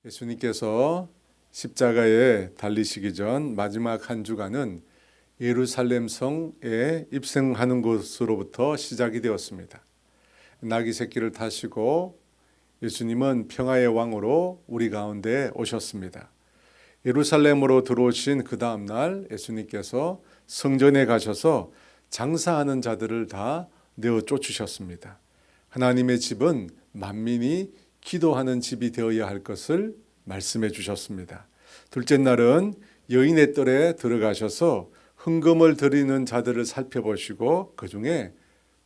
예수님께서 십자가에 달리시기 전 마지막 한 주간은 예루살렘 성에 입성하는 곳으로부터 시작이 되었습니다. 나귀 새끼를 타시고 예수님은 평화의 왕으로 우리 가운데 오셨습니다. 예루살렘으로 들어오신 그 다음 날 예수님께서 성전에 가셔서 장사하는 자들을 다 내어 쫓으셨습니다. 하나님의 집은 만민이 기도하는 집이 되어야 할 것을 말씀해 주셨습니다. 둘째 날은 여인의 뜰에 들어가셔서 헌금을 드리는 자들을 살펴보시고 그 중에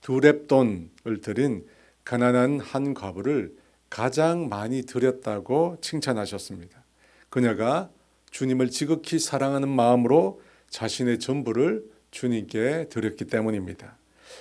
두 렙돈을 드린 가난한 한 과부를 가장 많이 드렸다고 칭찬하셨습니다. 그녀가 주님을 지극히 사랑하는 마음으로 자신의 전부를 주님께 드렸기 때문입니다.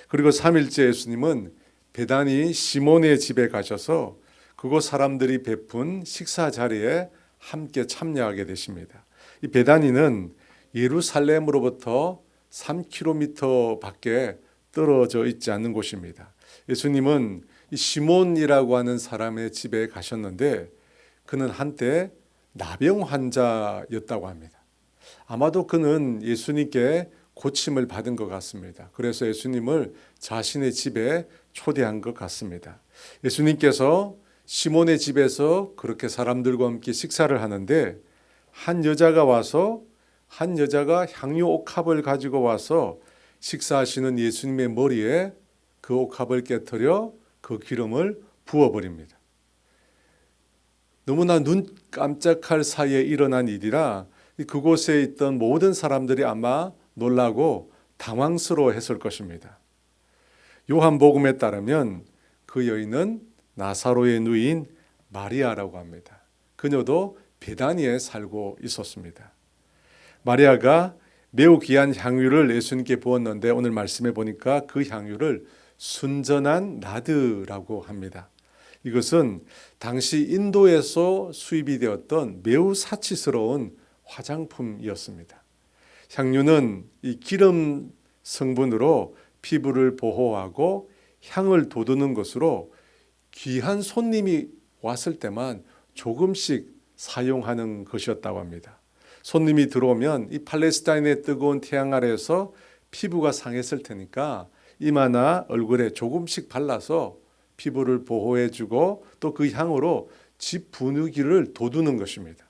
그리고 3일째 예수님은 베다니 시몬의 집에 가셔서 그곳 사람들이 베푼 식사 자리에 함께 참여하게 되십니다. 이 베다니는 예루살렘으로부터 3km 밖에 떨어져 있지 않는 곳입니다. 예수님은 이 시몬이라고 하는 사람의 집에 가셨는데 그는 한때 나병 환자였다고 합니다. 아마도 그는 예수님께 고침을 받은 것 같습니다. 그래서 예수님을 자신의 집에 초대한 것 같습니다. 예수님께서 시몬의 집에서 그렇게 사람들과 함께 식사를 하는데 한 여자가 향유 옥합을 가지고 와서 식사하시는 예수님의 머리에 그 옥합을 깨트려 그 기름을 부어버립니다. 너무나 눈 깜짝할 사이에 일어난 일이라 그곳에 있던 모든 사람들이 아마 놀라고 당황스러워했을 것입니다. 요한복음에 따르면 그 여인은 나사로의 누이인 마리아라고 합니다. 그녀도 베다니에 살고 있었습니다. 마리아가 매우 귀한 향유를 예수님께 부었는데 오늘 말씀해 보니까 그 향유를 순전한 나드라고 합니다. 이것은 당시 인도에서 수입이 되었던 매우 사치스러운 화장품이었습니다. 향유는 이 기름 성분으로 피부를 보호하고 향을 돋우는 것으로 귀한 손님이 왔을 때만 조금씩 사용하는 것이었다고 합니다. 손님이 들어오면 이 팔레스타인의 뜨거운 태양 아래에서 피부가 상했을 테니까 이마나 얼굴에 조금씩 발라서 피부를 보호해주고 또 그 향으로 집 분위기를 돋우는 것입니다.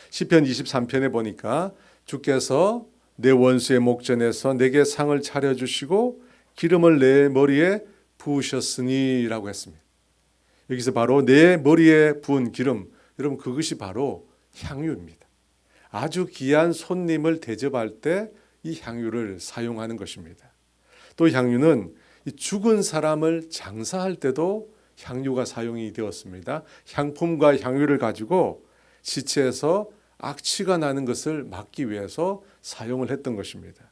시편 23편에 보니까 주께서 내 원수의 목전에서 내게 상을 차려주시고 기름을 내 머리에 부으셨으니 라고 했습니다. 여기서 바로 내 머리에 부은 기름, 여러분 그것이 바로 향유입니다. 아주 귀한 손님을 대접할 때 이 향유를 사용하는 것입니다. 또 향유는 죽은 사람을 장사할 때도 향유가 사용이 되었습니다. 향품과 향유를 가지고 시체에서 악취가 나는 것을 막기 위해서 사용을 했던 것입니다.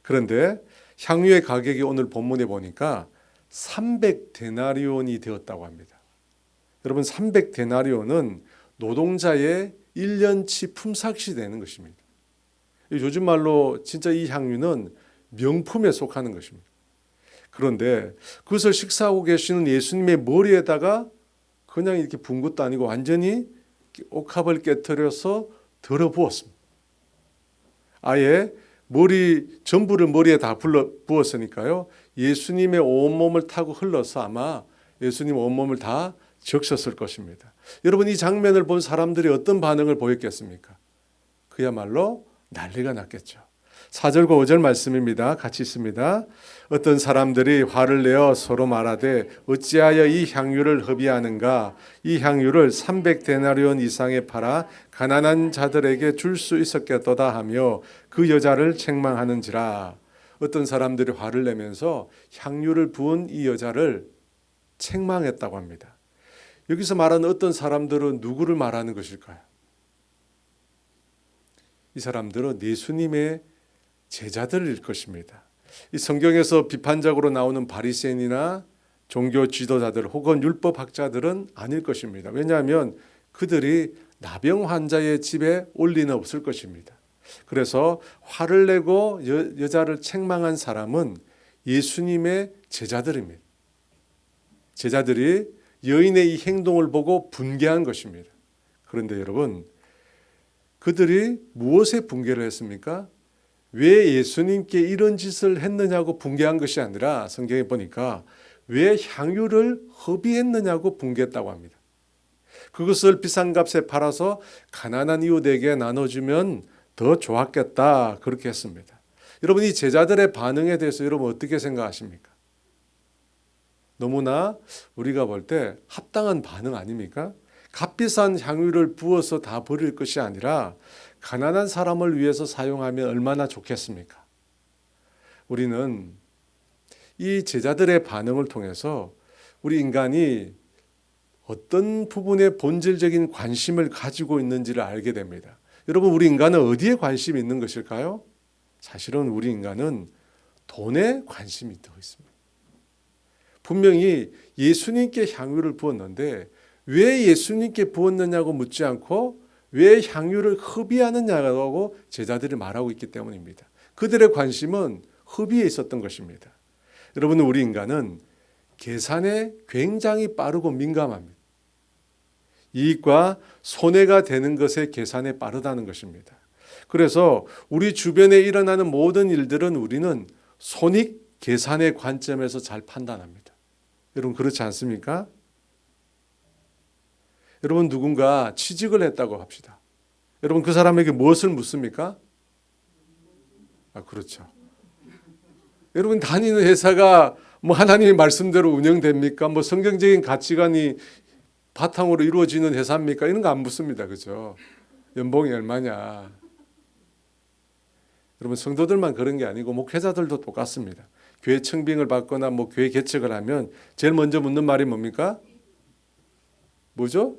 그런데 향유의 가격이 오늘 본문에 보니까 300데나리온이 되었다고 합니다. 여러분 300데나리온은 노동자의 1년치 품삯이 되는 것입니다. 요즘 말로 진짜 이 향유는 명품에 속하는 것입니다. 그런데 그것을 식사하고 계시는 예수님의 머리에다가 그냥 이렇게 부은 것도 아니고 완전히 옥합을 깨트려서 덜어 부었습니다. 아예 전부를 머리에 다 부었으니까요. 예수님의 온몸을 타고 흘러서 아마 예수님 온몸을 다 적셨을 것입니다. 여러분 이 장면을 본 사람들이 어떤 반응을 보였겠습니까? 그야말로 난리가 났겠죠. 4절과 5절 말씀입니다. 같이 있습니다. 어떤 사람들이 화를 내어 서로 말하되 어찌하여 이 향유를 허비하는가? 이 향유를 300데나리온 이상에 팔아 가난한 자들에게 줄 수 있었겠도다 하며 그 여자를 책망하는지라. 어떤 사람들이 화를 내면서 향유를 부은 이 여자를 책망했다고 합니다. 여기서 말하는 어떤 사람들은 누구를 말하는 것일까요? 이 사람들은 예수님의 제자들일 것입니다. 이 성경에서 비판적으로 나오는 바리새인이나 종교 지도자들 혹은 율법학자들은 아닐 것입니다. 왜냐하면 그들이 나병 환자의 집에 올 리는 없을 것입니다. 그래서 화를 내고 여자를 책망한 사람은 예수님의 제자들입니다. 제자들이 여인의 이 행동을 보고 분개한 것입니다. 그런데 여러분, 그들이 무엇에 붕괴를 했습니까? 왜 예수님께 이런 짓을 했느냐고 붕괴한 것이 아니라 성경에 보니까 왜 향유를 허비했느냐고 붕괴했다고 합니다. 그것을 비싼 값에 팔아서 가난한 이웃에게 나눠주면 더 좋았겠다, 그렇게 했습니다. 여러분, 이 제자들의 반응에 대해서 여러분 어떻게 생각하십니까? 너무나 우리가 볼 때 합당한 반응 아닙니까? 값비싼 향유를 부어서 다 버릴 것이 아니라 가난한 사람을 위해서 사용하면 얼마나 좋겠습니까? 우리는 이 제자들의 반응을 통해서 우리 인간이 어떤 부분에 본질적인 관심을 가지고 있는지를 알게 됩니다. 여러분, 우리 인간은 어디에 관심이 있는 것일까요? 사실은 우리 인간은 돈에 관심이 더 있습니다. 분명히 예수님께 향유를 부었는데 왜 예수님께 부었느냐고 묻지 않고 왜 향유를 허비하느냐고 제자들이 말하고 있기 때문입니다. 그들의 관심은 허비에 있었던 것입니다. 여러분, 우리 인간은 계산에 굉장히 빠르고 민감합니다. 이익과 손해가 되는 것에 계산에 빠르다는 것입니다. 그래서 우리 주변에 일어나는 모든 일들은 우리는 손익 계산의 관점에서 잘 판단합니다. 여러분, 그렇지 않습니까? 여러분, 누군가 취직을 했다고 합시다. 여러분, 그 사람에게 무엇을 묻습니까? 그렇죠. 여러분, 다니는 회사가 하나님의 말씀대로 운영됩니까? 성경적인 가치관이 바탕으로 이루어지는 회사입니까? 이런 거 안 묻습니다. 그죠? 연봉이 얼마냐? 여러분, 성도들만 그런 게 아니고 목회자들도 똑같습니다. 교회 청빙을 받거나 교회 개척을 하면 제일 먼저 묻는 말이 뭡니까? 뭐죠?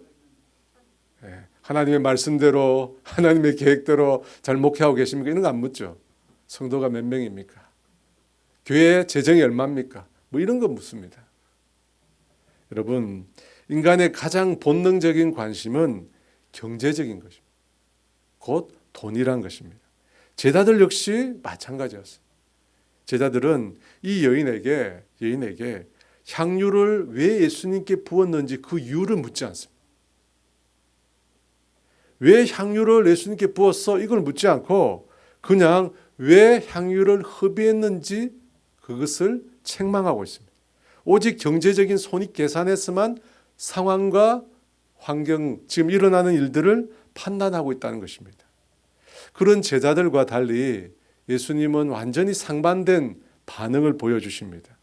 하나님의 말씀대로, 하나님의 계획대로 잘 목회하고 계십니까? 이런 거 안 묻죠. 성도가 몇 명입니까? 교회 재정이 얼마입니까? 이런 거 묻습니다. 여러분, 인간의 가장 본능적인 관심은 경제적인 것입니다. 곧 돈이란 것입니다. 제자들 역시 마찬가지였어요. 제자들은 이 여인에게 향유를 왜 예수님께 부었는지 그 이유를 묻지 않습니다. 왜 향유를 예수님께 부었어? 이걸 묻지 않고 그냥 왜 향유를 허비했는지 그것을 책망하고 있습니다. 오직 경제적인 손익 계산에서만 상황과 환경, 지금 일어나는 일들을 판단하고 있다는 것입니다. 그런 제자들과 달리 예수님은 완전히 상반된 반응을 보여주십니다.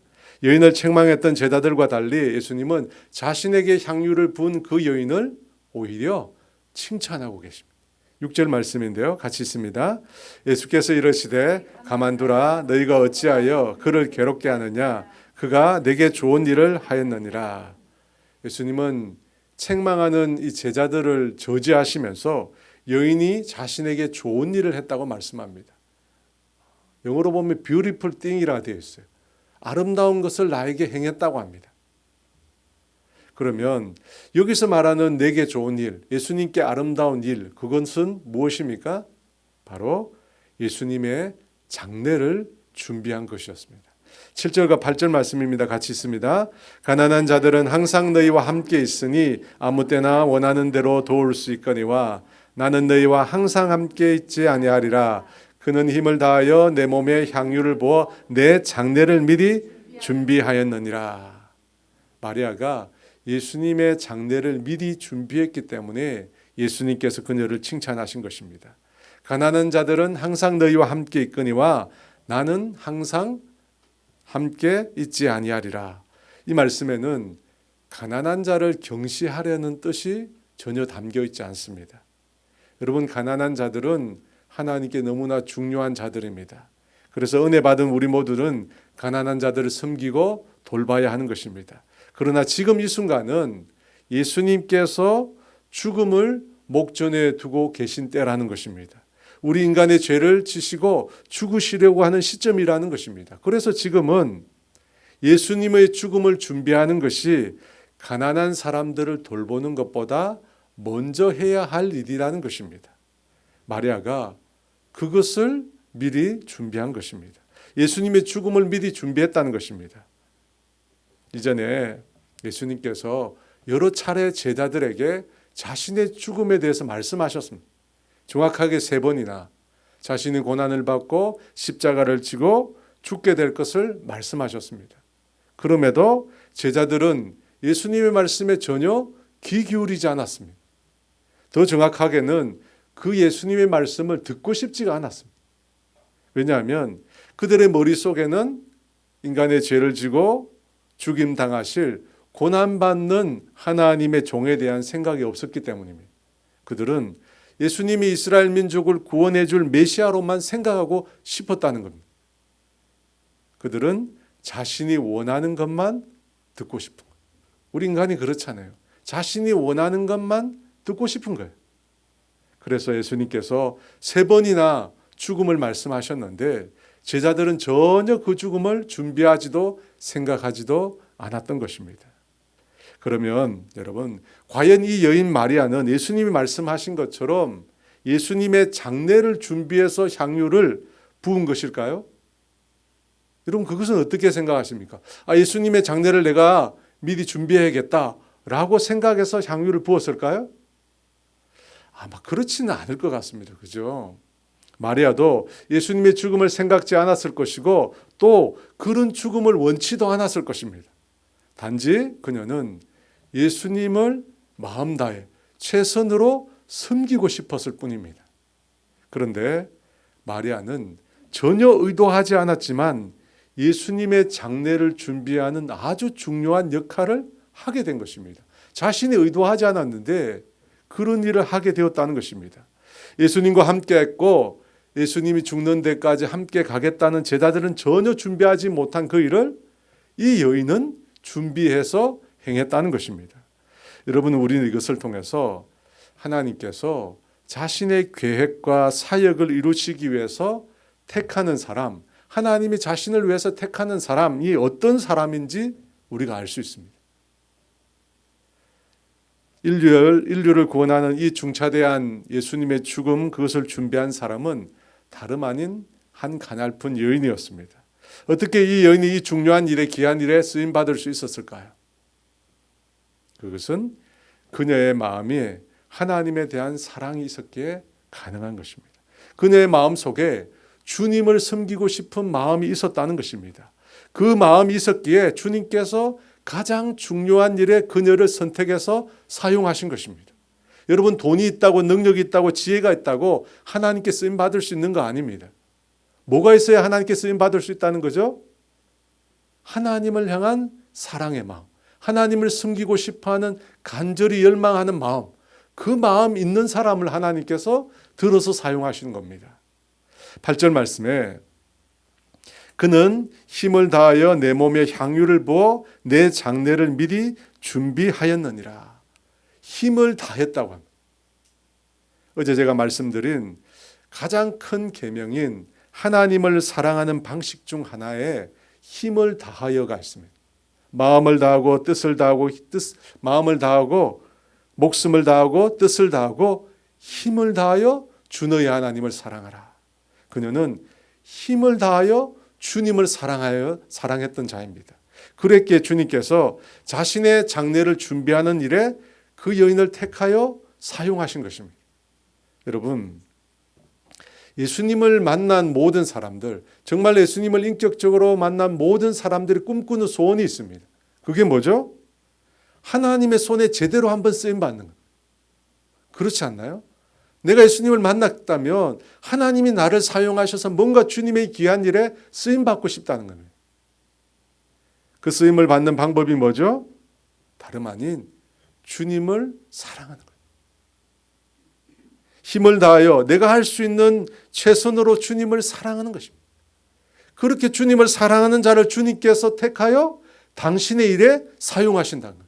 여인을 책망했던 제자들과 달리 예수님은 자신에게 향유를 부은 그 여인을 오히려 칭찬하고 계십니다. 6절 말씀인데요. 같이 있습니다. 예수께서 이르시되 가만두라, 너희가 어찌하여 그를 괴롭게 하느냐, 그가 내게 좋은 일을 하였느니라. 예수님은 책망하는 이 제자들을 저지하시면서 여인이 자신에게 좋은 일을 했다고 말씀합니다. 영어로 보면 beautiful thing이라 되어 있어요. 아름다운 것을 나에게 행했다고 합니다. 그러면 여기서 말하는 내게 좋은 일, 예수님께 아름다운 일, 그것은 무엇입니까? 바로 예수님의 장례를 준비한 것이었습니다. 7절과 8절 말씀입니다. 같이 있습니다. 가난한 자들은 항상 너희와 함께 있으니 아무 때나 원하는 대로 도울 수 있거니와 나는 너희와 항상 함께 있지 아니하리라. 그는 힘을 다하여 내 몸에 향유를 부어 내 장례를 미리 준비하였느니라. 마리아가 예수님의 장례를 미리 준비했기 때문에 예수님께서 그녀를 칭찬하신 것입니다. 가난한 자들은 항상 너희와 함께 있거니와 나는 항상 함께 있지 아니하리라. 이 말씀에는 가난한 자를 경시하려는 뜻이 전혀 담겨 있지 않습니다. 여러분, 가난한 자들은 하나님께 너무나 중요한 자들입니다. 그래서 은혜 받은 우리 모두는 가난한 자들을 섬기고 돌봐야 하는 것입니다. 그러나 지금 이 순간은 예수님께서 죽음을 목전에 두고 계신 때라는 것입니다. 우리 인간의 죄를 지시고 죽으시려고 하는 시점이라는 것입니다. 그래서 지금은 예수님의 죽음을 준비하는 것이 가난한 사람들을 돌보는 것보다 먼저 해야 할 일이라는 것입니다. 마리아가 그것을 미리 준비한 것입니다. 예수님의 죽음을 미리 준비했다는 것입니다. 이전에 예수님께서 여러 차례 제자들에게 자신의 죽음에 대해서 말씀하셨습니다. 정확하게 3번이나 자신이 고난을 받고 십자가를 지고 죽게 될 것을 말씀하셨습니다. 그럼에도 제자들은 예수님의 말씀에 전혀 귀 기울이지 않았습니다. 더 정확하게는 그 예수님의 말씀을 듣고 싶지가 않았습니다. 왜냐하면 그들의 머릿속에는 인간의 죄를 지고 죽임당하실 고난받는 하나님의 종에 대한 생각이 없었기 때문입니다. 그들은 예수님이 이스라엘 민족을 구원해 줄 메시아로만 생각하고 싶었다는 겁니다. 그들은 자신이 원하는 것만 듣고 싶은 거예요. 우리 인간이 그렇잖아요. 자신이 원하는 것만 듣고 싶은 거예요. 그래서 예수님께서 3번이나 죽음을 말씀하셨는데 제자들은 전혀 그 죽음을 준비하지도 생각하지도 않았던 것입니다. 그러면 여러분, 과연 이 여인 마리아는 예수님이 말씀하신 것처럼 예수님의 장례를 준비해서 향유를 부은 것일까요? 여러분, 그것은 어떻게 생각하십니까? 예수님의 장례를 내가 미리 준비해야겠다라고 생각해서 향유를 부었을까요? 아마 그렇지는 않을 것 같습니다. 그죠? 마리아도 예수님의 죽음을 생각지 않았을 것이고 또 그런 죽음을 원치도 않았을 것입니다. 단지 그녀는 예수님을 마음 다해 최선으로 섬기고 싶었을 뿐입니다. 그런데 마리아는 전혀 의도하지 않았지만 예수님의 장례를 준비하는 아주 중요한 역할을 하게 된 것입니다. 자신이 의도하지 않았는데 그런 일을 하게 되었다는 것입니다. 예수님과 함께 했고 예수님이 죽는 데까지 함께 가겠다는 제자들은 전혀 준비하지 못한 그 일을 이 여인은 준비해서 행했다는 것입니다. 여러분, 우리는 이것을 통해서 하나님께서 자신의 계획과 사역을 이루시기 위해서 택하는 사람, 하나님이 자신을 위해서 택하는 사람이 어떤 사람인지 우리가 알 수 있습니다. 인류를 구원하는 이 중차대한 예수님의 죽음, 그것을 준비한 사람은 다름 아닌 한 가냘픈 여인이었습니다. 어떻게 이 여인이 이 중요한 일에, 귀한 일에 쓰임받을 수 있었을까요? 그것은 그녀의 마음에 하나님에 대한 사랑이 있었기에 가능한 것입니다. 그녀의 마음 속에 주님을 섬기고 싶은 마음이 있었다는 것입니다. 그 마음이 있었기에 주님께서 가장 중요한 일에 그녀를 선택해서 사용하신 것입니다. 여러분, 돈이 있다고, 능력이 있다고, 지혜가 있다고 하나님께 쓰임받을 수 있는 거 아닙니다. 뭐가 있어야 하나님께 쓰임받을 수 있다는 거죠? 하나님을 향한 사랑의 마음, 하나님을 섬기고 싶어하는 간절히 열망하는 마음, 그 마음 있는 사람을 하나님께서 들어서 사용하시는 겁니다. 8절 말씀에 그는 힘을 다하여 내 몸에 향유를 부어 내 장례를 미리 준비하였느니라. 힘을 다했다고 합니다. 어제 제가 말씀드린 가장 큰 계명인 하나님을 사랑하는 방식 중 하나에 힘을 다하여가 있습니다. 마음을 다하고 뜻을 다하고 마음을 다하고 목숨을 다하고 뜻을 다하고 힘을 다하여 주 너의 하나님을 사랑하라. 그녀는 힘을 다하여 주님을 사랑했던 자입니다. 그랬기에 주님께서 자신의 장례를 준비하는 일에 그 여인을 택하여 사용하신 것입니다. 여러분, 예수님을 만난 모든 사람들, 정말 예수님을 인격적으로 만난 모든 사람들이 꿈꾸는 소원이 있습니다. 그게 뭐죠? 하나님의 손에 제대로 한번 쓰임받는 것. 그렇지 않나요? 내가 예수님을 만났다면 하나님이 나를 사용하셔서 뭔가 주님의 귀한 일에 쓰임받고 싶다는 겁니다. 그 쓰임을 받는 방법이 뭐죠? 다름 아닌 주님을 사랑하는 거예요. 힘을 다하여 내가 할 수 있는 최선으로 주님을 사랑하는 것입니다. 그렇게 주님을 사랑하는 자를 주님께서 택하여 당신의 일에 사용하신다는 거예요.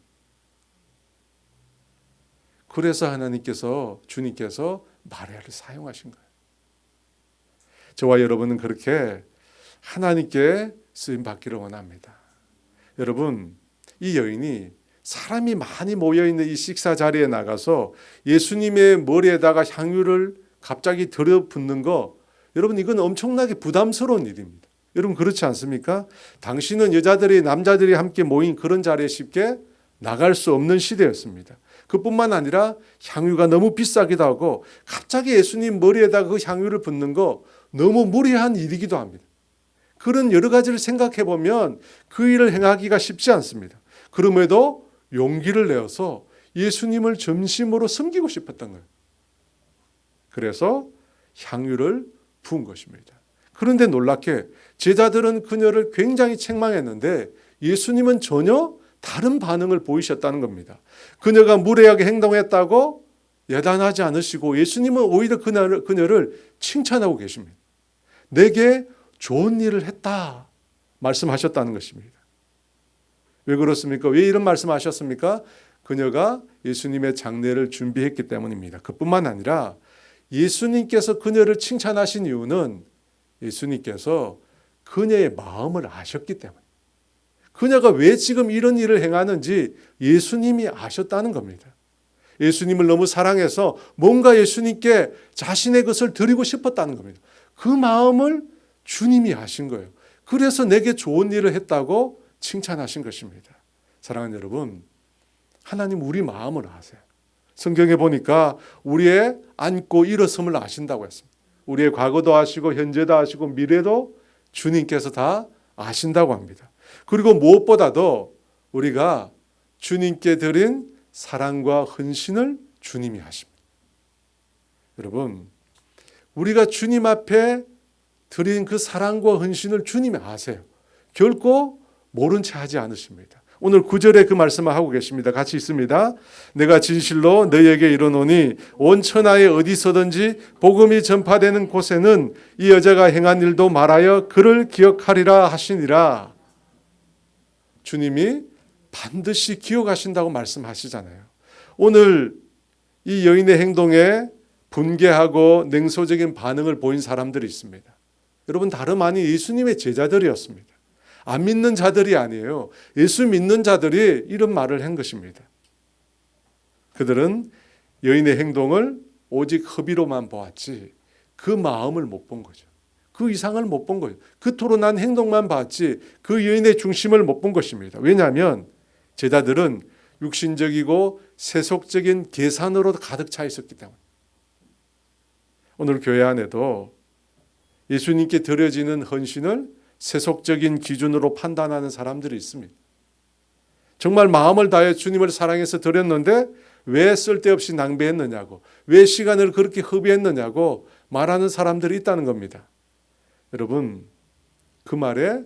그래서 주님께서 마리아를 사용하신 거예요. 저와 여러분은 그렇게 하나님께 쓰임받기를 원합니다. 여러분, 이 여인이 사람이 많이 모여있는 이 식사 자리에 나가서 예수님의 머리에다가 향유를 갑자기 들여붓는 거, 여러분, 이건 엄청나게 부담스러운 일입니다. 여러분, 그렇지 않습니까? 당신은 남자들이 함께 모인 그런 자리에 쉽게 나갈 수 없는 시대였습니다. 그뿐만 아니라 향유가 너무 비싸기도 하고 갑자기 예수님 머리에다가 그 향유를 붓는 거 너무 무리한 일이기도 합니다. 그런 여러 가지를 생각해 보면 그 일을 행하기가 쉽지 않습니다. 그럼에도 용기를 내어서 예수님을 점심으로 섬기고 싶었던 거예요. 그래서 향유를 부은 것입니다. 그런데 놀랍게 제자들은 그녀를 굉장히 책망했는데 예수님은 전혀 다른 반응을 보이셨다는 겁니다. 그녀가 무례하게 행동했다고 예단하지 않으시고 예수님은 오히려 그녀를 칭찬하고 계십니다. 내게 좋은 일을 했다 말씀하셨다는 것입니다. 왜 그렇습니까? 왜 이런 말씀하셨습니까? 그녀가 예수님의 장례를 준비했기 때문입니다. 그뿐만 아니라 예수님께서 그녀를 칭찬하신 이유는 예수님께서 그녀의 마음을 아셨기 때문에, 그녀가 왜 지금 이런 일을 행하는지 예수님이 아셨다는 겁니다. 예수님을 너무 사랑해서 뭔가 예수님께 자신의 것을 드리고 싶었다는 겁니다. 그 마음을 주님이 아신 거예요. 그래서 내게 좋은 일을 했다고 칭찬하신 것입니다. 사랑하는 여러분, 하나님 우리 마음을 아세요. 성경에 보니까 우리의 앉고 일어섬을 아신다고 했습니다. 우리의 과거도 아시고 현재도 아시고 미래도 주님께서 다 아신다고 합니다. 그리고 무엇보다도 우리가 주님께 드린 사랑과 헌신을 주님이 아십니다. 여러분, 우리가 주님 앞에 드린 그 사랑과 헌신을 주님이 아세요. 결코 모른 채 하지 않으십니다. 오늘 9절에 그 말씀을 하고 계십니다. 같이 있습니다. 내가 진실로 너희에게 이르노니 온 천하에 어디서든지 복음이 전파되는 곳에는 이 여자가 행한 일도 말하여 그를 기억하리라 하시니라. 주님이 반드시 기억하신다고 말씀하시잖아요. 오늘 이 여인의 행동에 분개하고 냉소적인 반응을 보인 사람들이 있습니다. 여러분, 다름 아닌 예수님의 제자들이었습니다. 안 믿는 자들이 아니에요. 예수 믿는 자들이 이런 말을 한 것입니다. 그들은 여인의 행동을 오직 허비로만 보았지 그 마음을 못 본 거죠. 그 이상을 못 본 거예요. 그토록 난 행동만 봤지 그 여인의 중심을 못 본 것입니다. 왜냐하면 제자들은 육신적이고 세속적인 계산으로 가득 차 있었기 때문에. 오늘 교회 안에도 예수님께 드려지는 헌신을 세속적인 기준으로 판단하는 사람들이 있습니다. 정말 마음을 다해 주님을 사랑해서 드렸는데 왜 쓸데없이 낭비했느냐고, 왜 시간을 그렇게 허비했느냐고 말하는 사람들이 있다는 겁니다. 여러분, 그 말에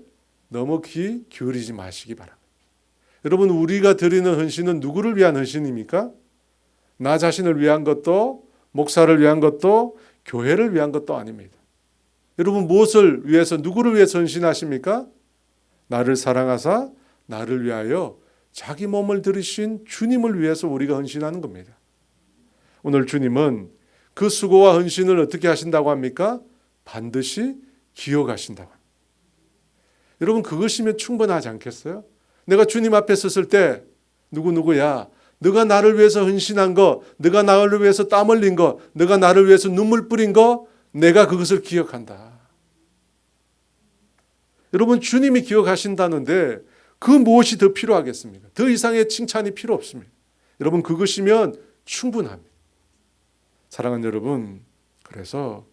너무 귀 기울이지 마시기 바랍니다. 여러분, 우리가 드리는 헌신은 누구를 위한 헌신입니까? 나 자신을 위한 것도, 목사를 위한 것도, 교회를 위한 것도 아닙니다. 여러분, 무엇을 위해서, 누구를 위해서 헌신하십니까? 나를 사랑하사 나를 위하여 자기 몸을 들이신 주님을 위해서 우리가 헌신하는 겁니다. 오늘 주님은 그 수고와 헌신을 어떻게 하신다고 합니까? 반드시 기억하신다고 합니다. 여러분, 그것이면 충분하지 않겠어요? 내가 주님 앞에 섰을 때 누구야? 너가 나를 위해서 헌신한 거, 너가 나를 위해서 땀 흘린 거, 너가 나를 위해서 눈물 뿌린 거, 내가 그것을 기억한다. 여러분, 주님이 기억하신다는데 그 무엇이 더 필요하겠습니까? 더 이상의 칭찬이 필요 없습니다. 여러분, 그것이면 충분합니다. 사랑하는 여러분, 그래서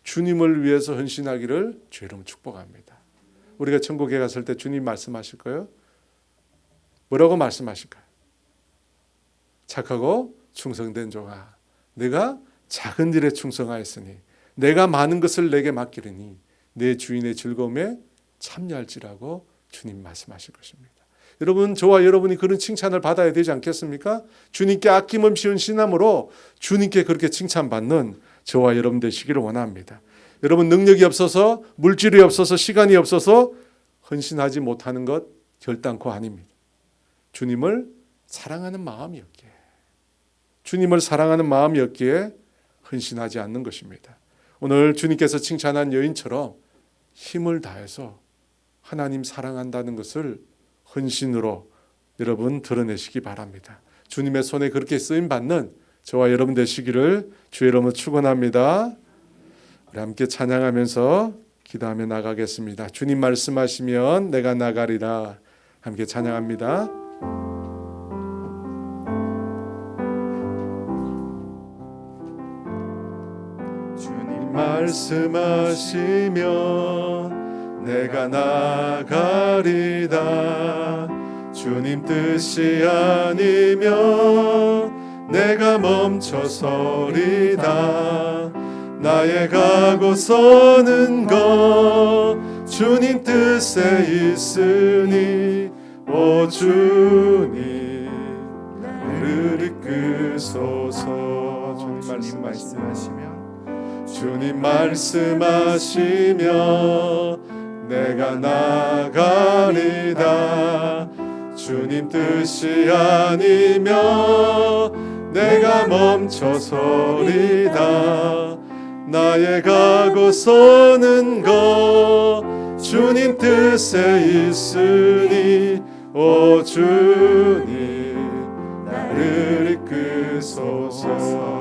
주님을 위해서 헌신하기를 주의 이름으로 축복합니다. 우리가 천국에 갔을 때 주님 말씀하실 거예요? 뭐라고 말씀하실까요? 착하고 충성된 종아, 내가 작은 일에 충성하였으니 내가 많은 것을 내게 맡기리니 내 주인의 즐거움에 참여할지라고 주님 말씀하실 것입니다. 여러분, 저와 여러분이 그런 칭찬을 받아야 되지 않겠습니까? 주님께 아낌없이 헌신함으로 주님께 그렇게 칭찬받는 저와 여러분 되시기를 원합니다. 여러분, 능력이 없어서, 물질이 없어서, 시간이 없어서 헌신하지 못하는 것 결단코 아닙니다. 주님을 사랑하는 마음이었기에, 주님을 사랑하는 마음이었기에 헌신하지 않는 것입니다. 오늘 주님께서 칭찬한 여인처럼 힘을 다해서 하나님 사랑한다는 것을 헌신으로 여러분 드러내시기 바랍니다. 주님의 손에 그렇게 쓰임받는 저와 여러분 되시기를 주의 이름으로 축원합니다. 우리 함께 찬양하면서 기도하며 나가겠습니다. 주님 말씀하시면 내가 나가리라. 함께 찬양합니다. 말씀하시면 내가 나가리다. 주님 뜻이 아니면 내가 멈춰서리다. 나의 가고 서는 것 주님 뜻에 있으니 오 주님 나를 이끄소서. 주님 말씀하시면 주님 말씀하시면 내가 나가리다. 주님 뜻이 아니면 내가 멈춰서리다. 나의 가고 서는 것 주님 뜻에 있으니 오 주님 나를 이끄소서.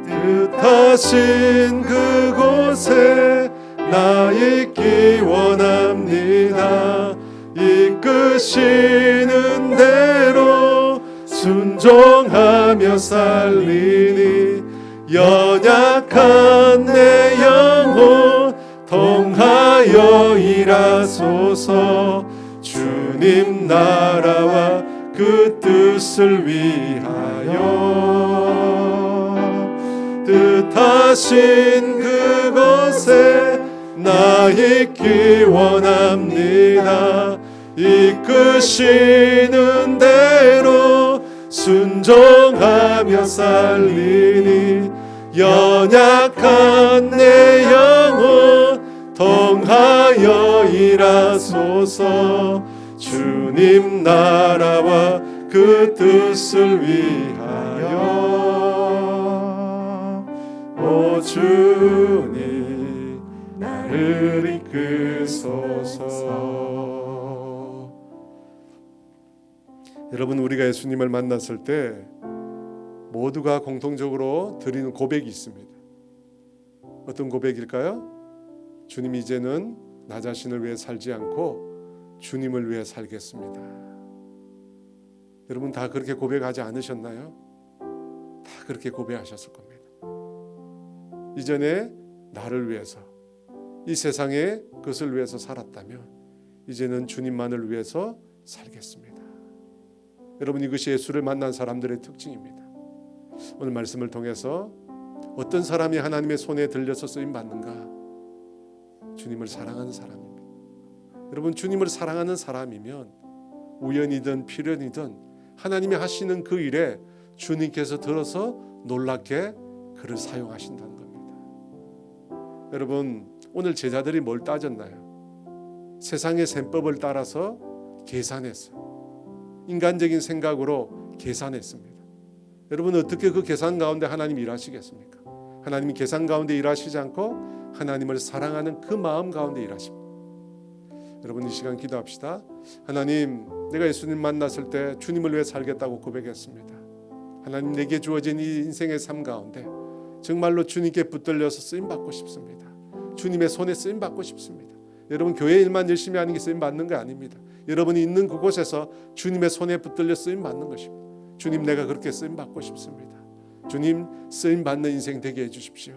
뜻하신 그곳에 나 있기 원합니다. 이끄시는 대로 순종하며 살리니 연약한 내 영혼 통하여 일하소서. 주님 나라와 그 뜻을 위하여 뜻하신 그곳에 나 있기 원합니다. 이끄시는 대로 순종하며 살리니 연약한 내 영혼 통하여 일하소서. 주님 나라와 그 뜻을 위하여 오 주님 나를 이끄소서. 여러분, 우리가 예수님을 만났을 때 모두가 공통적으로 드리는 고백이 있습니다. 어떤 고백일까요? 주님, 이제는 나 자신을 위해 살지 않고 주님을 위해 살겠습니다. 여러분 다 그렇게 고백하지 않으셨나요? 다 그렇게 고백하셨을 겁니다. 이전에 나를 위해서, 이 세상의 것을 위해서 살았다면 이제는 주님만을 위해서 살겠습니다. 여러분, 이것이 예수를 만난 사람들의 특징입니다. 오늘 말씀을 통해서 어떤 사람이 하나님의 손에 들려서 쓰임 받는가? 주님을 사랑하는 사람입니다. 여러분, 주님을 사랑하는 사람이면 우연이든 필연이든 하나님이 하시는 그 일에 주님께서 들어서 놀랍게 그를 사용하신다는 겁니다. 여러분, 오늘 제자들이 뭘 따졌나요? 세상의 셈법을 따라서 계산했어요. 인간적인 생각으로 계산했습니다. 여러분, 어떻게 그 계산 가운데 하나님 일하시겠습니까? 하나님이 계산 가운데 일하시지 않고 하나님을 사랑하는 그 마음 가운데 일하십니다. 여러분, 이 시간 기도합시다. 하나님, 내가 예수님 만났을 때 주님을 위해 살겠다고 고백했습니다. 하나님, 내게 주어진 이 인생의 삶 가운데 정말로 주님께 붙들려서 쓰임받고 싶습니다. 주님의 손에 쓰임받고 싶습니다. 여러분, 교회 일만 열심히 하는 게 쓰임받는 거 아닙니다. 여러분이 있는 그곳에서 주님의 손에 붙들려 쓰임받는 것입니다. 주님, 내가 그렇게 쓰임받고 싶습니다. 주님, 쓰임받는 인생 되게 해주십시오.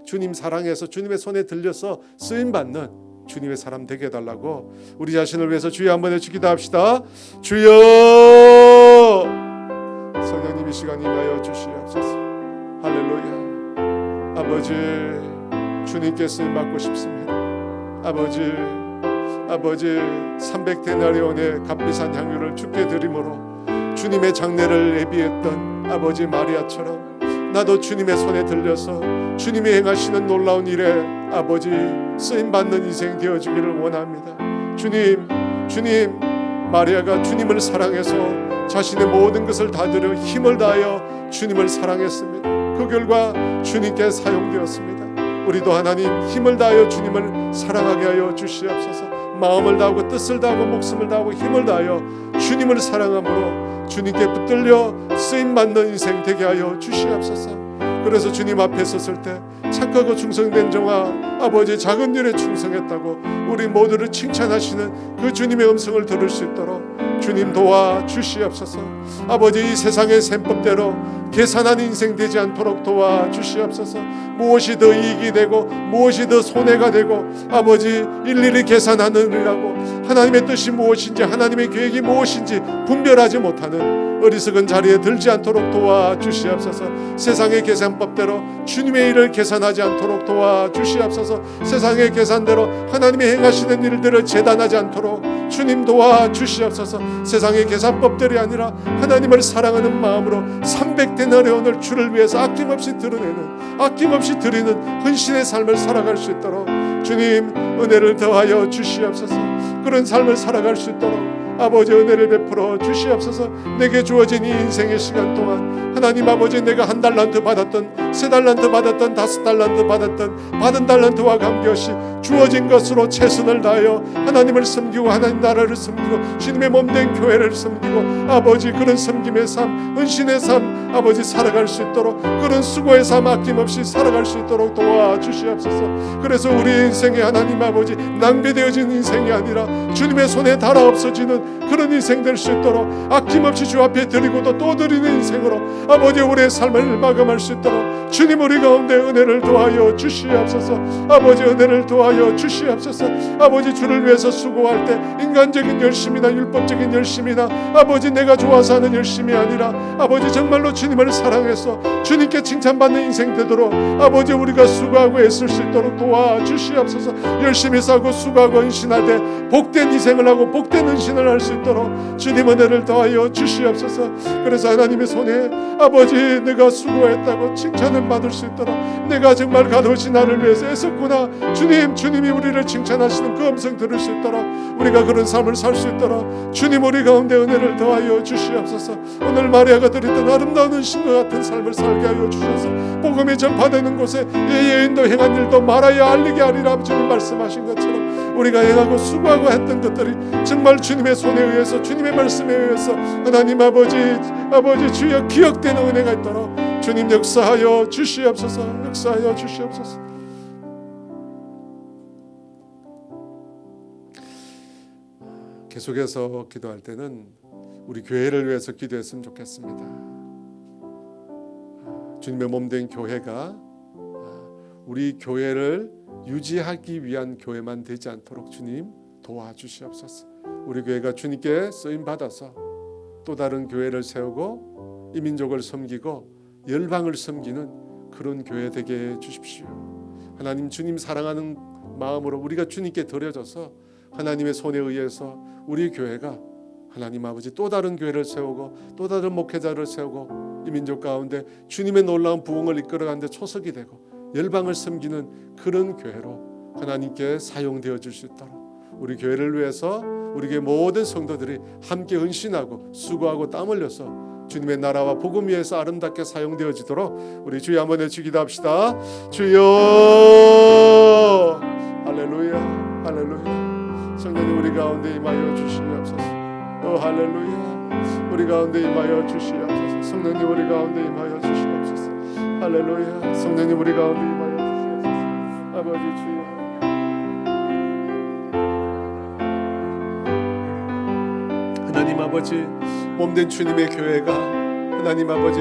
주님 사랑해서 주님의 손에 들려서 쓰임받는 주님의 사람 되게 해달라고 우리 자신을 위해서 주여 한번 외치 기도합시다. 주여! 성령님, 이 시간 임하여 주시옵소서. 할렐루야. 아버지, 주님께 쓰임받고 싶습니다. 아버지 300데나리온의 값비싼 향유를 주께 드림으로 주님의 장례를 예비했던 아버지 마리아처럼 나도 주님의 손에 들려서 주님이 행하시는 놀라운 일에 아버지 쓰임받는 인생 되어주기를 원합니다. 주님, 마리아가 주님을 사랑해서 자신의 모든 것을 다 들여 힘을 다하여 주님을 사랑했습니다. 그 결과 주님께 사용되었습니다. 우리도 하나님 힘을 다하여 주님을 사랑하게 하여 주시옵소서. 마음을 다하고 뜻을 다하고 목숨을 다하고 힘을 다하여 주님을 사랑함으로 주님께 붙들려 쓰임받는 인생 되게 하여 주시옵소서. 그래서 주님 앞에 섰을 때 착하고 충성된 종아, 아버지 작은 일에 충성했다고 우리 모두를 칭찬하시는 그 주님의 음성을 들을 수 있도록 주님 도와주시옵소서. 아버지 이 세상의 셈법대로 계산한 인생 되지 않도록 도와주시옵소서. 무엇이 더 이익이 되고 무엇이 더 손해가 되고 아버지 일일이 계산하느라고 하나님의 뜻이 무엇인지 하나님의 계획이 무엇인지 분별하지 못하는 어리석은 자리에 들지 않도록 도와주시옵소서. 세상의 계산법대로 주님의 일을 계산하지 않도록 도와주시옵소서. 세상의 계산대로 하나님의 행하시는 일들을 재단하지 않도록 주님 도와주시옵소서. 세상의 계산법들이 아니라 하나님을 사랑하는 마음으로 300데나리온을 주를 위해서 아낌없이 드러내는 아낌없이 드리는 헌신의 삶을 살아갈 수 있도록 주님 은혜를 더하여 주시옵소서. 그런 삶을 살아갈 수 있도록 아버지 은혜를 베풀어 주시옵소서. 내게 주어진 이 인생의 시간 동안 하나님 아버지 내가 1달란트 받았던 3달란트 받았던 5달란트 받은 달란트와 관계없이 주어진 것으로 최선을 다하여 하나님을 섬기고 하나님 나라를 섬기고 주님의 몸된 교회를 섬기고 아버지 그런 섬김의 삶 은신의 삶 아버지 살아갈 수 있도록 그런 수고의 삶 아낌없이 살아갈 수 있도록 도와주시옵소서. 그래서 우리 인생의 하나님 아버지 낭비되어진 인생이 아니라 주님의 손에 닿아 없어지는 그런 인생 될 수 있도록 아낌없이 주 앞에 드리고도 또 드리는 인생으로 아버지 우리의 삶을 마감할 수 있도록 주님 우리 가운데 은혜를 도하여 주시옵소서. 아버지 은혜를 도하여 주시옵소서. 아버지 주를 위해서 수고할 때 인간적인 열심이나 율법적인 열심이나 아버지 내가 좋아서 하는 열심이 아니라 아버지 정말로 주님을 사랑해서 주님께 칭찬받는 인생 되도록 아버지 우리가 수고하고 애쓸 수 있도록 도와주시옵소서. 열심히 싸고 수고하고 헌신할 때 복된 희생을 하고 복된 헌신을 할 수 있도록 주님 은혜를 더하여 주시옵소서. 그래서 하나님의 손에 아버지 내가 수고했다고 칭찬을 받을 수 있도록 내가 정말 값없이 나를 위해서 애썼구나 주님이 우리를 칭찬하시는 그 음성 들을 수 있도록 우리가 그런 삶을 살 수 있도록 주님 우리 가운데 은혜를 더하여 주시옵소서. 오늘 마리아가 드렸던 아름다운 은신과 같은 삶을 살게 하여 주셔서 복음이 전파되는 곳에 예인도 행한 일도 말하여 알리게 하리라 주님 말씀하신 것처럼 우리가 행하고 수고하고 했던 것들이 정말 주님의 손에 의해서 주님의 말씀에 의해서 하나님 아버지 주여 기억되는 은혜가 있도록 주님 역사하여 주시옵소서. 역사하여 주시옵소서. 계속해서 기도할 때는 우리 교회를 위해서 기도했으면 좋겠습니다. 주님의 몸된 교회가 우리 교회를 유지하기 위한 교회만 되지 않도록 주님 도와주시옵소서. 우리 교회가 주님께 쓰임 받아서 또 다른 교회를 세우고 이 민족을 섬기고 열방을 섬기는 그런 교회 되게 해 주십시오. 하나님 주님 사랑하는 마음으로 우리가 주님께 드려져서 하나님의 손에 의해서 우리 교회가 하나님 아버지 또 다른 교회를 세우고 또 다른 목회자를 세우고 이 민족 가운데 주님의 놀라운 부흥을 이끌어가는 데 초석이 되고 열방을 섬기는 그런 교회로 하나님께 사용되어 줄 수 있도록 우리 교회를 위해서 우리 교회 모든 성도들이 함께 헌신하고 수고하고 땀 흘려서 주님의 나라와 복음 위해서 아름답게 사용되어지도록 우리 주여 한번 외치기도 합시다. 주여 할렐루야 할렐루야. 성령님 우리 가운데 임하여 주시옵소서. 할렐루야. 우리 가운데 임하여 주시옵소서. 성령님 우리 가운데 임하여 주시옵소서. 할렐루야. 성령님 우리 가운데 임하여 주시옵소서. 아버지 주여 하나님 아버지 몸된 주님의 교회가 하나님 아버지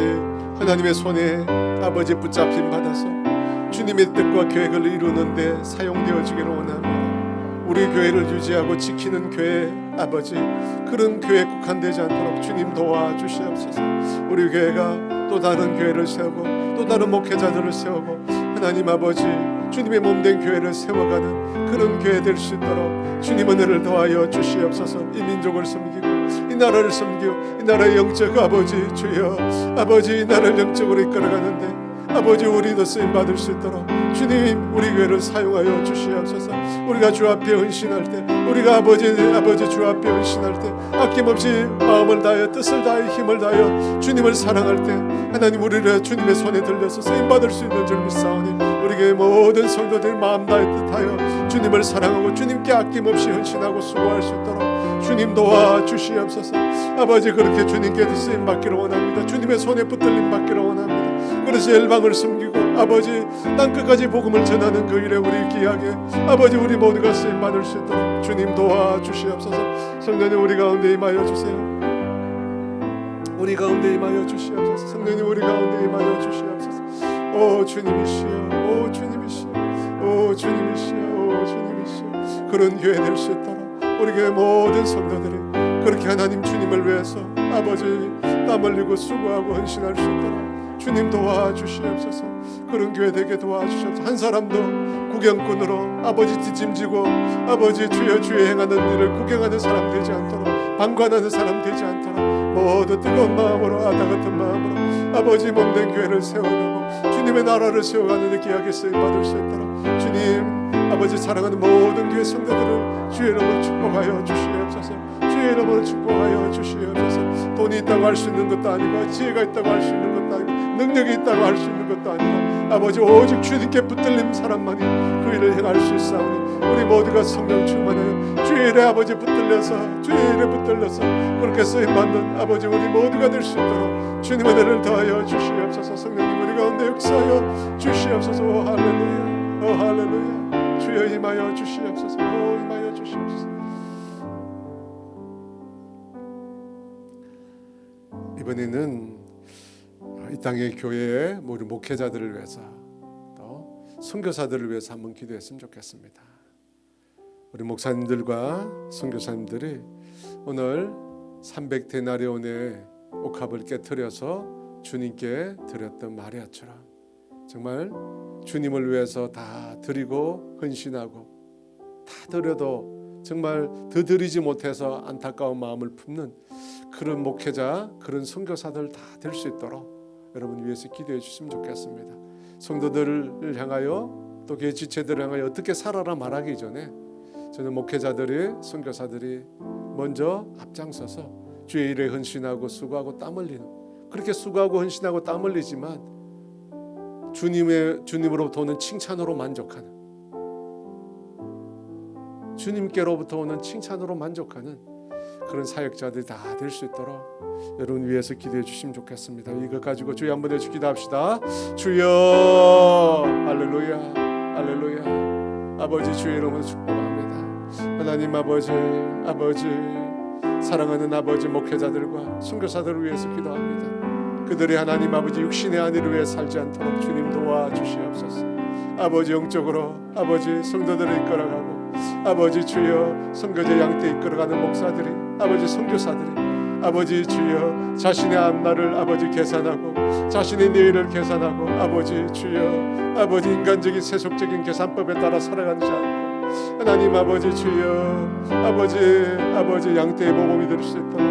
하나님의 손에 아버지 붙잡힘 받아서 주님의 뜻과 계획을 이루는 데 사용되어지기를 원합니다. 우리 교회를 유지하고 지키는 교회 아버지 그런 교회에 국한되지 않도록 주님 도와주시옵소서. 우리 교회가 또 다른 교회를 세우고 또 다른 목회자들을 세우고 하나님 아버지 주님의 몸된 교회를 세워가는 그런 교회 될 수 있도록 주님 은혜를 더하여 주시옵소서. 이 민족을 섬기고 이 나라를 섬기고 이 나라의 영적 아버지 주여 아버지 이 나라를 영적으로 이끌어가는데 아버지 우리도 쓰임 받을 수 있도록 주님 우리 교회를 사용하여 주시옵소서. 우리가 주 앞에 헌신할 때 우리가 아버지 주 앞에 헌신할 때 아낌없이 마음을 다하여 뜻을 다하여 힘을 다하여 주님을 사랑할 때 하나님 우리를 주님의 손에 들려서 쓰임 받을 수 있는 줄 믿사오니 우리 교회 모든 성도들 마음 다하여 뜻하여 주님을 사랑하고 주님께 아낌없이 헌신하고 수고할 수 있도록 주님 도와주시옵소서. 아버지 그렇게 주님께 쓰임 받기를 원합니다. 주님의 손에 붙들림 받기를 원합니다. 그래서 열방을 섬기고 아버지 땅끝까지 복음을 전하는 그 일에 우리 귀하게 아버지 우리 모두가 쓰임 받을 수 있도록 주님 도와주시옵소서. 성령님 우리 가운데 임하여 주세요. 우리 가운데 임하여 주시옵소서. 성령님 우리 가운데 임하여 주시옵소서. 오 주님이시여, 오 주님이시여, 오 주님이시여, 오 주님이시여. 그런 교회 될 수 있도록 우리 교회 모든 성도들이 그렇게 하나님 주님을 위해서 아버지 땀 흘리고 수고하고 헌신할 수 있도록 주님 도와주시옵소서. 그런 교회 되게 도와주시옵소서. 한 사람도 구경꾼으로 아버지 뒷짐지고 아버지 주여 주의 행하는 일을 구경하는 사람 되지 않도록, 방관하는 사람 되지 않도록 모두 뜨거운 마음으로 아다 같은 마음으로 아버지 몸된 교회를 세워가고 주님의 나라를 세워가는 데 귀하게 쓰임받을 수 있도록 주님 아버지 사랑하는 모든 교회 성도들을 주의 이름으로 축복하여 주시옵소서. 주의 이름으로 축복하여 주시옵소서. 돈이 있다고 할 수 있는 것도 아니고 지혜가 있다고 할 수 있는 것도 아니고 능력이 있다고 할 수 있는 것도 아니고 아버지 오직 주님께 붙들린 사람만이 그 일을 행할 수 있사오니 우리 모두가 성령 충만하여 주의 일에 아버지 붙들려서 주의 일에 붙들려서 그렇게 쓰임받는 아버지 우리 모두가 될 수 있도록 주님의 은혜를 더하여 주시옵소서. 성령님 우리 가운데 역사하여 주시옵소서. 오 할렐루야, 오 할렐루야. 주여 임하여 주시옵소서. 오 임하여 주시옵소서. 이번에는 이 땅의 교회의 우리 목회자들을 위해서 또 선교사들을 위해서 한번 기도했으면 좋겠습니다. 우리 목사님들과 선교사님들이 오늘 300데나리온의 옥합을 깨트려서 주님께 드렸던 마리아처럼 정말 주님을 위해서 다 드리고 헌신하고 다 드려도 정말 더 드리지 못해서 안타까운 마음을 품는 그런 목회자, 그런 선교사들 다 될 수 있도록 여러분 위해서 기도해 주시면 좋겠습니다. 성도들을 향하여 또 교회 지체들을 향하여 어떻게 살아라 말하기 전에 저는 목회자들이, 선교사들이 먼저 앞장서서 주의 일에 헌신하고 수고하고 땀 흘리는, 그렇게 수고하고 헌신하고 땀 흘리지만 주님으로부터 오는 칭찬으로 만족하는, 주님께로부터 오는 칭찬으로 만족하는 그런 사역자들이 다 될 수 있도록 여러분 위해서 기도해 주시면 좋겠습니다. 이것 가지고 주여 한번 해주 기도합시다. 주여, 할렐루야, 할렐루야. 아버지 주의 이름으로 축복합니다. 하나님 아버지, 사랑하는 아버지 목회자들과 선교사들을 위해서 기도합니다. 그들이 하나님 아버지 육신의 안위를 위해 살지 않도록 주님 도와주시옵소서. 아버지 영적으로 아버지 성도들을 이끌어가고 아버지 주여 선교제 양떼 이끌어가는 목사들이, 아버지 선교사들이 아버지 주여 자신의 앞날을 아버지 계산하고 자신의 내일을 계산하고 아버지 주여 아버지 인간적인 세속적인 계산법에 따라 살아가지 않고 하나님 아버지 주여 아버지 양떼의 모범이 될 수 있도록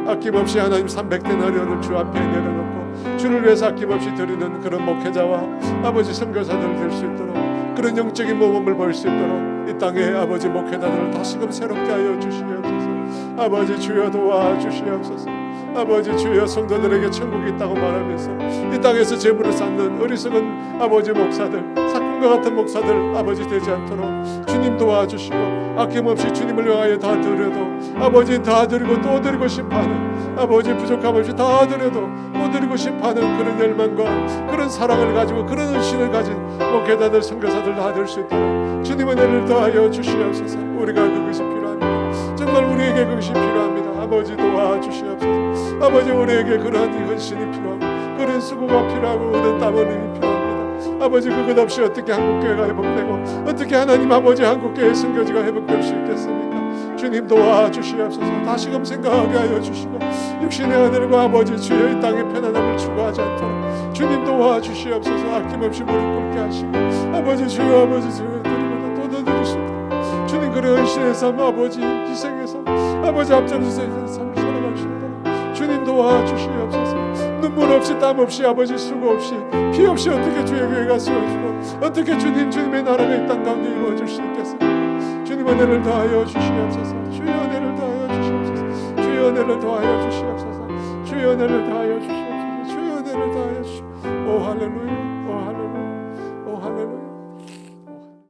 아낌없이 하나님 300데나리온을 주 앞에 내려놓고 주를 위해서 아낌없이 드리는 그런 목회자와 아버지 선교사들 될 수 있도록 그런 영적인 모범을 볼 수 있도록 이 땅에 아버지 목회자들을 다시금 새롭게 하여 주시옵소서. 아버지 주여 도와주시옵소서. 아버지 주여 성도들에게 천국이 있다고 말하면서 이 땅에서 재물을 쌓는 어리석은 아버지 목사들, 사건과 같은 목사들 아버지 되지 않도록 주님 도와주시고 아낌없이 주님을 위하여 다 드려도 아버지 다 드리고 또 드리고 싶어하는 아버지 부족함 없이 다 드려도 또 드리고 싶어하는 그런 열망과 그런 사랑을 가지고 그런 의신을 가진 목회자들 선교사들 다 될 수 있도록 주님의 은혜를 더하여 주시옵소서. 우리가 그것이 필요합니다. 정말 우리에게 그것이 필요합니다. 아버지 도와주시옵소서. 아버지 우리에게 그러한 헌신이 필요하고 그런 수고가 필요하고 그런 땀 흘림이 필요합니다. 아버지 그것 없이 어떻게 한국교회가 회복되고 어떻게 하나님 아버지 한국교회 선교지가 회복될 수 있겠습니까? 주님 도와주시옵소서. 다시금 생각하게 하여 주시고 육신의 아들과 아버지 주여 이 땅의 편안함을 추구하지 않도록 주님 도와주시옵소서. 아낌없이 무릎 꿇게 하시고 아버지 주여 드리고 또 드리시고 주님 그런 헌신의 삶 아버지 희생의 삶 아버지 앞장서서 삶을 살아갈 수 있도록 주님 도와주시옵소서. 눈물 없이 땀 없이 아버지 수고 없이 피 없이 어떻게 주의 교회가 세워지고 어떻게 주님의 나라가 이 땅 가운데 이루어질 수 있겠습니까? 주님 은혜를 더하여 주시옵소서. 주의 은혜를 더하여 주시옵소서. 주의 은혜를 더하여 주시옵소서. 주의 은혜를 더하여 주시옵소서. 주의 은혜를 더하여 주시옵소서. 오 할렐루야.